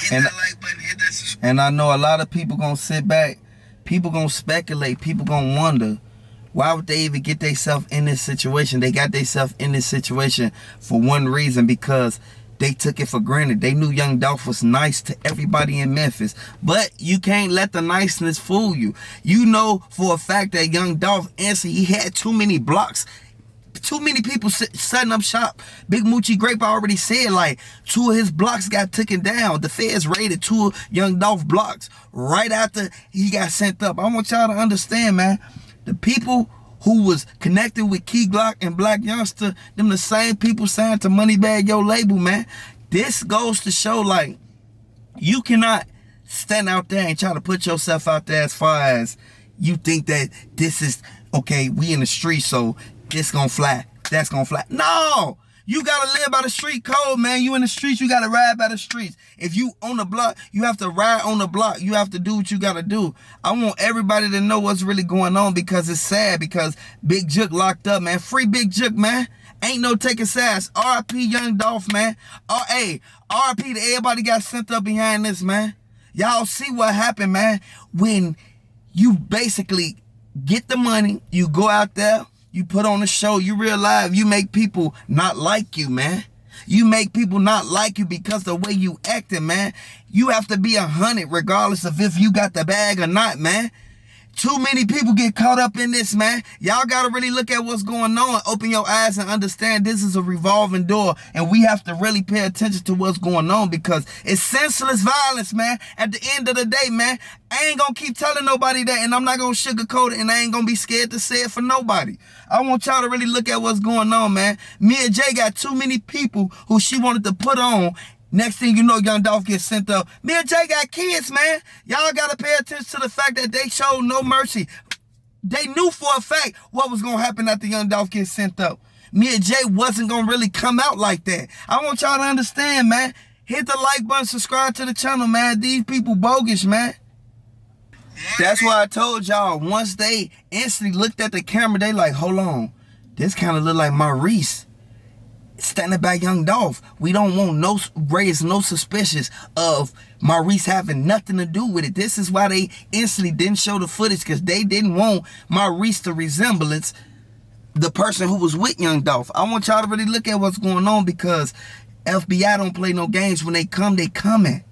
Hit that like button, hit that subscribe. And I know a lot of people gonna sit back. People gonna speculate. People gonna wonder, why would they even get themselves in this situation? They got themselves in this situation for one reason, because they took it for granted. They knew Young Dolph was nice to everybody in Memphis. But you can't let the niceness fool you. You know for a fact that Young Dolph, he had too many blocks. Too many people setting up shop. Big Moochie Grape already said, like, 2 of his blocks got taken down. The feds raided 2 of Young Dolph blocks right after he got sent up. I want y'all to understand, man. The people who was connected with Key Glock and Blac Youngsta, them the same people signed to Moneybagg, your label, man. This goes to show, like, you cannot stand out there and try to put yourself out there as far as you think that this is, okay, we in the street, so this gonna fly, that's gonna fly. No! You gotta live by the street code, man. You in the streets, you gotta ride by the streets. If you on the block, you have to ride on the block. You have to do what you gotta do. I want everybody to know what's really going on, because it's sad, because Big Jook locked up, man. Free Big Jook, man. Ain't no taking sides. R.I.P. Young Dolph, man. Hey, R.I.P. to everybody got sent up behind this, man. Y'all see what happened, man. When you basically get the money, you go out there, you put on a show, you realize you make people not like you, man. You make people not like you because the way you acting, man. You have to be 100 regardless of if you got the bag or not, man. Too many people get caught up in this, man. Y'all gotta really look at what's going on. Open your eyes and understand this is a revolving door. And we have to really pay attention to what's going on, because it's senseless violence, man. At the end of the day, man, I ain't gonna keep telling nobody that, and I'm not gonna sugarcoat it, and I ain't gonna be scared to say it for nobody. I want y'all to really look at what's going on, man. Mia J got too many people who she wanted to put on. Next thing you know, Young Dolph gets sent up. Mia J got kids, man. Y'all got to pay attention to the fact that they showed no mercy. They knew for a fact what was going to happen after Young Dolph gets sent up. Mia J wasn't going to really come out like that. I want y'all to understand, man. Hit the like button, subscribe to the channel, man. These people bogus, man. That's why I told y'all, once they instantly looked at the camera, they like, hold on. This kind of look like Maurice standing by Young Dolph. We don't want raise no suspicions of Maurice having nothing to do with it. This is why they instantly didn't show the footage, because they didn't want Maurice to resemblance the person who was with Young Dolph. I want y'all to really look at what's going on, because FBI don't play no games. When they come, they coming.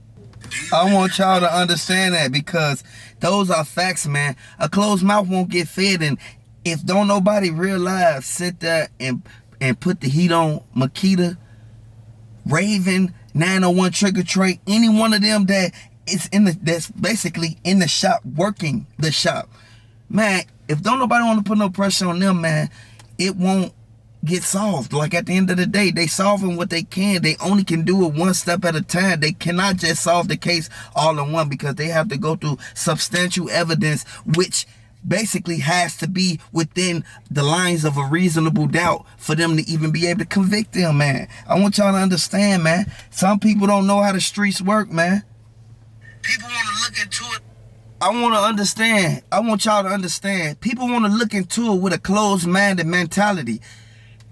I want y'all to understand that, because those are facts, man. A closed mouth won't get fed, and if don't nobody realize, sit there and put the heat on Makita, Raven, 901 Trigger Trey, any one of them that is that's basically in the shop, working the shop. Man, if don't nobody want to put no pressure on them, man, it won't get solved. Like, at the end of the day, they solving what they can. They only can do it one step at a time. They cannot just solve the case all in one, because they have to go through substantial evidence, which basically has to be within the lines of a reasonable doubt for them to even be able to convict them, man. I want y'all to understand, man. Some people don't know how the streets work, man. People want to look into it. I want y'all to understand. People want to look into it with a closed-minded mentality.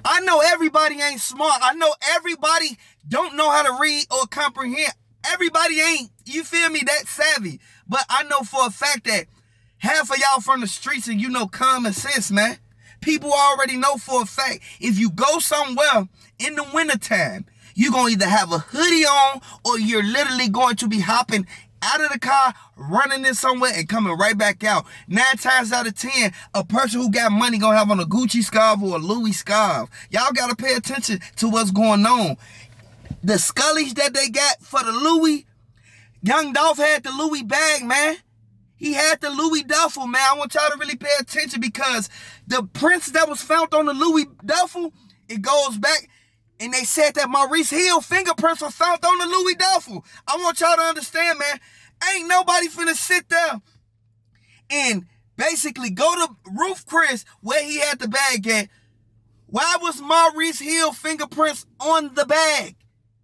I know everybody ain't smart. I know everybody don't know how to read or comprehend. Everybody ain't, you feel me, that savvy. But I know for a fact that half of y'all from the streets, and you know common sense, man. People already know for a fact, if you go somewhere in the wintertime, you're going to either have a hoodie on, or you're literally going to be hopping out of the car, running in somewhere, and coming right back out. 9 times out of 10, a person who got money going to have on a Gucci scarf or a Louis scarf. Y'all got to pay attention to what's going on. The Scullies that they got for the Louis, Young Dolph had the Louis bag, man. He had the Louis duffel, man. I want y'all to really pay attention, because the prints that was found on the Louis duffel, it goes back, and they said that Maurice Hill fingerprints were found on the Louis duffel. I want y'all to understand, man. Ain't nobody finna sit there and basically go to Roof Chris, where he had the bag at. Why was Maurice Hill fingerprints on the bag?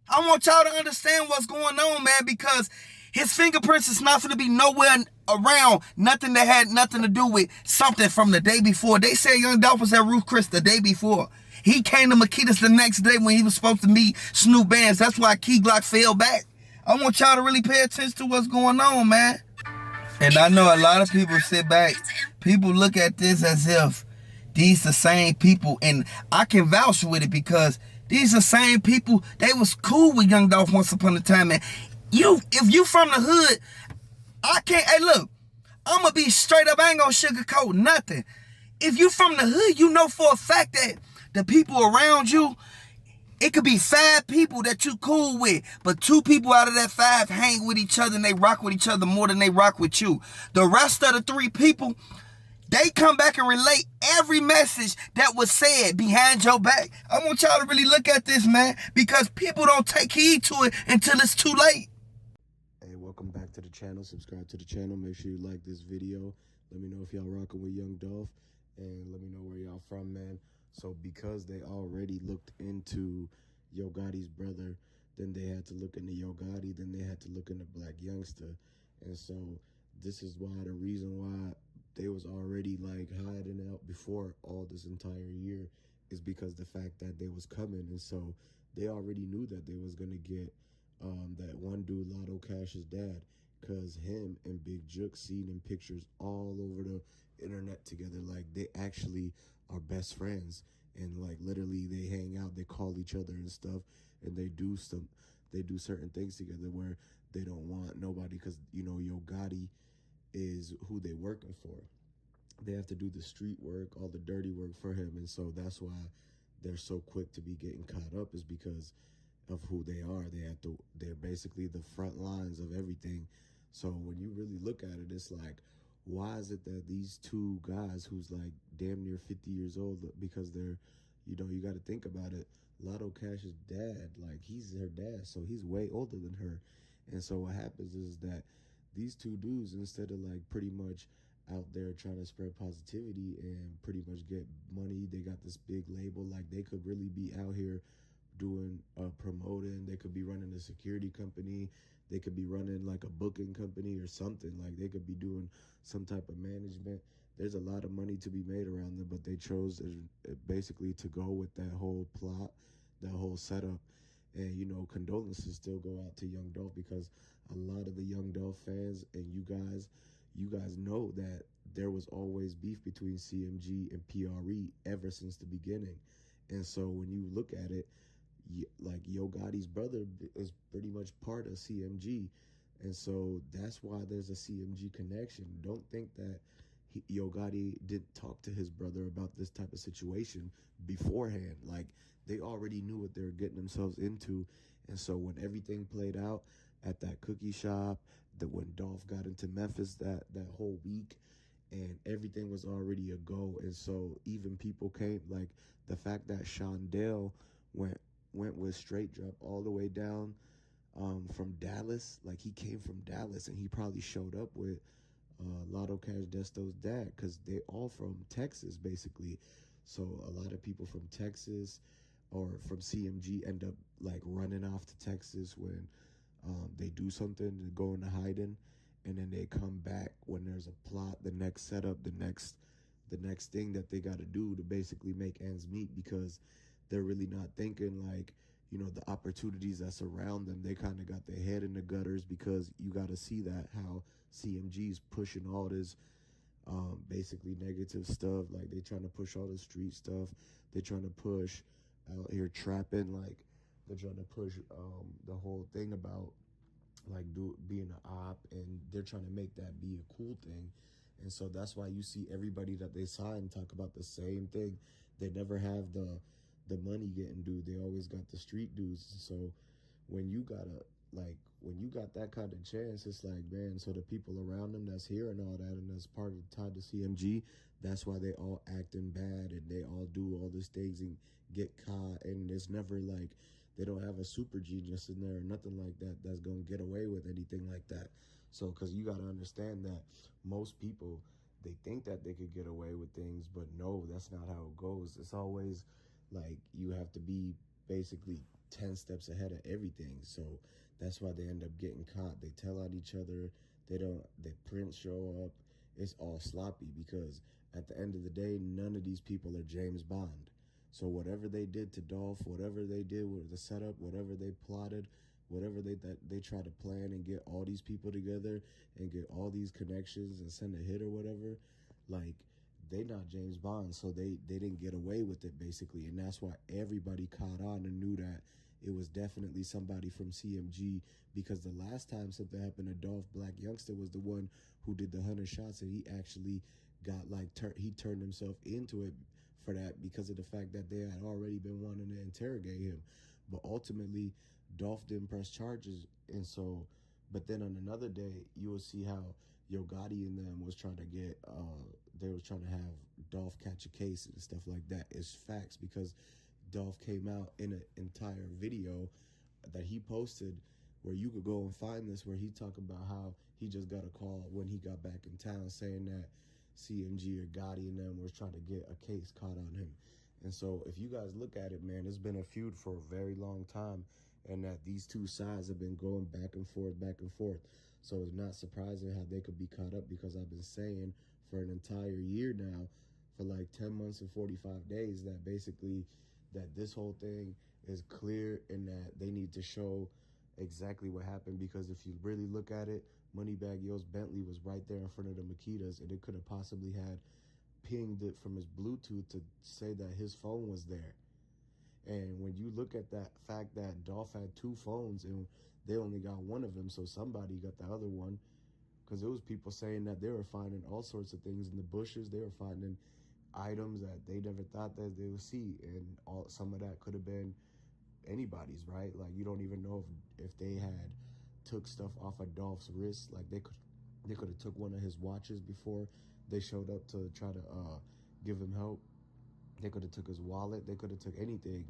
I want y'all to understand what's going on, man, because his fingerprints is not going to be nowhere around nothing that had nothing to do with something from the day before. They said Young Dolph was at Roof Chris the day before. He came to Makita's the next day when he was supposed to meet Snoop Bands. That's why Key Glock fell back. I want y'all to really pay attention to what's going on, man. And I know a lot of people sit back, people look at this as if these the same people, and I can vouch with it because these the same people, they was cool with Young Dolph once upon a time, man. If you from the hood, I can't, hey look, I'm gonna be straight up, I ain't gonna sugarcoat nothing. If you from the hood, you know for a fact that the people around you, it could be 5 people that you cool with, but 2 people out of that 5 hang with each other and they rock with each other more than they rock with you. The rest of the 3 people, they come back and relate every message that was said behind your back. I want y'all to really look at this, man, because people don't take heed to it until it's too late. Hey, welcome back to the channel. Subscribe to the channel. Make sure you like this video. Let me know if y'all rocking with Young Dolph, and let me know where y'all from, man. So because they already looked into Yo Gotti's brother, then they had to look into Yo Gotti, then they had to look into Blac Youngsta. And so this is why, the reason why they was already like hiding out before all this entire year is because the fact that they was coming. And so they already knew that they was gonna get that one dude, Lotto Cash's dad, because him and Big Jook seen in pictures all over the internet together. Like, they actually are best friends, and like literally they hang out, they call each other and stuff, and they do certain things together where they don't want nobody, because you know Yo Gotti is who they working for. They have to do the street work, all the dirty work for him, and so that's why they're so quick to be getting caught up, is because of who they are. They're basically the front lines of everything. So when you really look at it, it's like, why is it that these 2 guys who's like damn near 50 years old, because they're, you know, you got to think about it. Lotto Cash's dad, like, he's her dad, so he's way older than her. And so what happens is that these 2 dudes, instead of like pretty much out there trying to spread positivity and pretty much get money, they got this big label. Like, they could really be out here doing promoting. They could be running a security company. They could be running like a booking company or something. Like, they could be doing some type of management. There's a lot of money to be made around them, but they chose basically to go with that whole plot, that whole setup. And you know, condolences still go out to Young Dolph, because a lot of the Young Dolph fans and you guys know that there was always beef between CMG and PRE ever since the beginning. And so when you look at it, like Yo Gotti's brother is pretty much part of CMG, and so that's why there's a CMG connection. Don't think that Yo Gotti didn't talk to his brother about this type of situation beforehand. Like, they already knew what they were getting themselves into, and so when everything played out at that cookie shop, that when Dolph got into Memphis that whole week, and everything was already a go. And so even people came, like the fact that Shondell went with Straight Drop all the way down from Dallas. Like, he came from Dallas, and he probably showed up with Lotto Cash Desto's dad, because they all from Texas basically. So a lot of people from Texas or from CMG end up like running off to Texas when they do something and go into hiding, and then they come back when there's a plot, the next setup, the next thing that they got to do to basically make ends meet, because they're really not thinking like, you know, the opportunities that surround them. They kind of got their head in the gutters, because you got to see that how CMG is pushing all this basically negative stuff. Like, they trying to push all the street stuff. They're trying to push out here trapping. Like, they're trying to push the whole thing about like being an op, and they're trying to make that be a cool thing. And so that's why you see everybody that they sign talk about the same thing. They never have the money getting due. They always got the street dues. So when you gotta, like, when you got that kind of chance, it's like, man, so the people around them that's here and all that, and that's part of tied to CMG, that's why they all acting bad, and they all do all these things and get caught. And it's never like they don't have a super genius in there or nothing like that that's gonna get away with anything like that. So, because you gotta understand that most people, they think that they could get away with things, but no, that's not how it goes. It's always like you have to be basically 10 steps ahead of everything. So that's why they end up getting caught. They tell on each other. They prints show up. It's all sloppy, because at the end of the day, none of these people are James Bond. So whatever they did to Dolph, whatever they did with the setup, whatever they plotted, whatever they try to plan and get all these people together and get all these connections and send a hit or whatever, like, they not James Bond, so they didn't get away with it, basically. And that's why everybody caught on and knew that it was definitely somebody from CMG, because the last time something happened to Dolph, Blac Youngsta was the one who did the 100 shots, and he actually got, like, he turned himself into it for that because of the fact that they had already been wanting to interrogate him. But ultimately, Dolph didn't press charges, and so, but then on another day, you will see how Gotti and them was trying to get, they was trying to have Dolph catch a case and stuff like that. It's facts, because Dolph came out in an entire video that he posted where you could go and find this, where he talked about how he just got a call when he got back in town saying that CMG or Gotti and them was trying to get a case caught on him. And so if you guys look at it, man, it's been a feud for a very long time, and that these two sides have been going back and forth, back and forth. So it's not surprising how they could be caught up, because I've been saying for an entire year now, for like 10 months and 45 days, that basically that this whole thing is clear and that they need to show exactly what happened. Because if you really look at it, Moneybagg Yo's Bentley was right there in front of the Makitas, and it could have possibly had pinged it from his Bluetooth to say that his phone was there. And when you look at that fact that Dolph had two phones and they only got one of them, so somebody got the other one, because there was people saying that they were finding all sorts of things in the bushes. They were finding items that they never thought that they would see, and some of that could have been anybody's, right? Like, you don't even know if they had took stuff off of Dolph's wrist. Like, they could have took one of his watches before they showed up to try to give him help. They could have took his wallet. They could have took anything,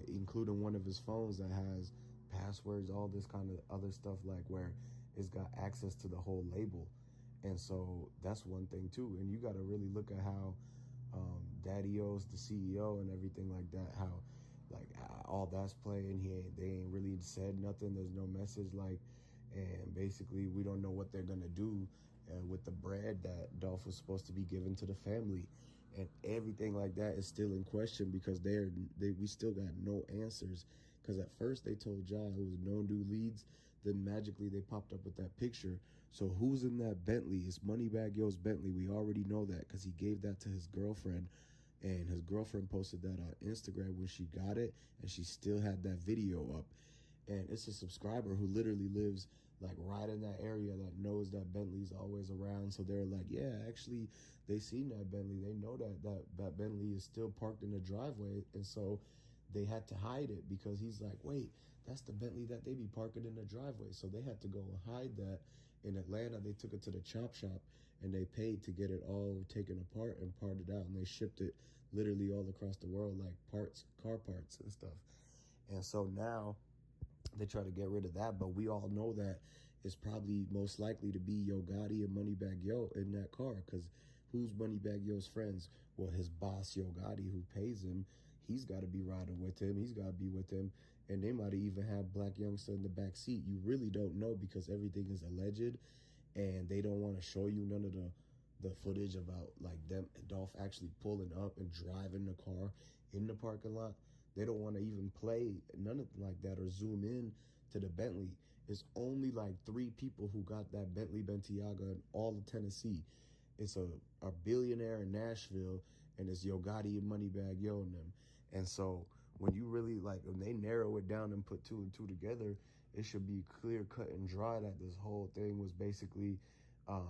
including one of his phones that has passwords, all this kind of other stuff, like where it's got access to the whole label. And so that's one thing too. And you got to really look at how Daddy-O's the CEO and everything like that, how like all that's playing. They ain't really said nothing. There's no message, like, and basically we don't know what they're gonna do with the bread that Dolph was supposed to be given to the family, and everything like that is still in question, because we still got no answers. Because at first they told Ja it was known to leads, then magically they popped up with that picture. So who's in that Bentley? It's Moneybagg Yo's Bentley. We already know that because he gave that to his girlfriend, and his girlfriend posted that on Instagram when she got it, and she still had that video up. And it's a subscriber who literally lives like right in that area that knows that Bentley's always around. So they're like, yeah, actually they seen that Bentley. They know that Bentley is still parked in the driveway. And so they had to hide it, because he's like, wait, that's the Bentley that they be parking in the driveway. So they had to go and hide that. In Atlanta, they took it to the chop shop and they paid to get it all taken apart and parted out. And they shipped it literally all across the world, like parts, car parts and stuff. And so now they try to get rid of that, but we all know that it's probably most likely to be Yo Gotti and Moneybagg Yo in that car, because who's Moneybagg Yo's friends? Well, his boss, Yo Gotti, who pays him, he's got to be riding with him. He's got to be with him, and they might even have Blac Youngsta in the back seat. You really don't know, because everything is alleged, and they don't want to show you none of the footage about like them, Dolph actually pulling up and driving the car in the parking lot. They don't want to even play none of like that or zoom in to the Bentley. It's only like 3 people who got that Bentley Bentiaga in all of Tennessee. It's a billionaire in Nashville, and it's Yo Gotti and Moneybagg Yo and them. And so when you really like, when they narrow it down and put 2 and 2 together, it should be clear, cut, and dry that this whole thing was basically,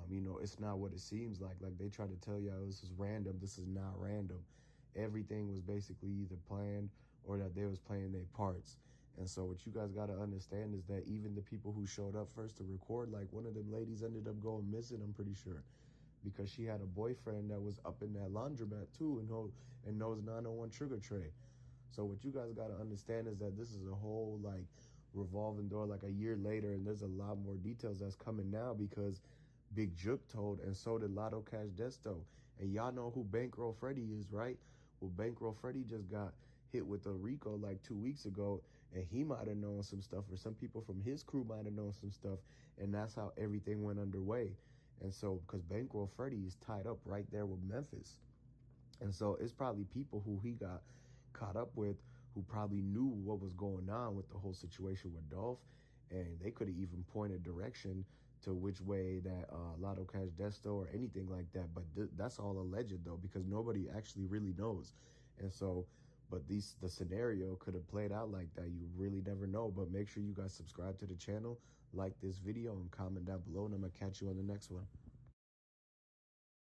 you know, it's not what it seems like. Like, they try to tell you, oh, this is random. This is not random. Everything was basically either planned or that they was playing their parts. And so what you guys got to understand is that even the people who showed up first to record, like one of them ladies ended up going missing, I'm pretty sure, because she had a boyfriend that was up in that laundromat too and knows 901 Trigger Tray. So what you guys got to understand is that this is a whole like revolving door, like a year later, and there's a lot more details that's coming now, because Big Juke told, and so did Lotto Cash Desto. And y'all know who Bankroll Freddy is, right? Well, Bankroll Freddy just got hit with a Rico like 2 weeks ago, and he might have known some stuff, or some people from his crew might have known some stuff, and that's how everything went underway. And so, because Bankroll Freddy is tied up right there with Memphis, and so it's probably people who he got caught up with who probably knew what was going on with the whole situation with Dolph, and they could have even pointed direction to which way that Lotto Cash Desto or anything like that. But that's all alleged though, because nobody actually really knows. And so, but the scenario could have played out like that. You really never know. But make sure you guys subscribe to the channel, like this video, and comment down below, and I'm gonna catch you on the next one.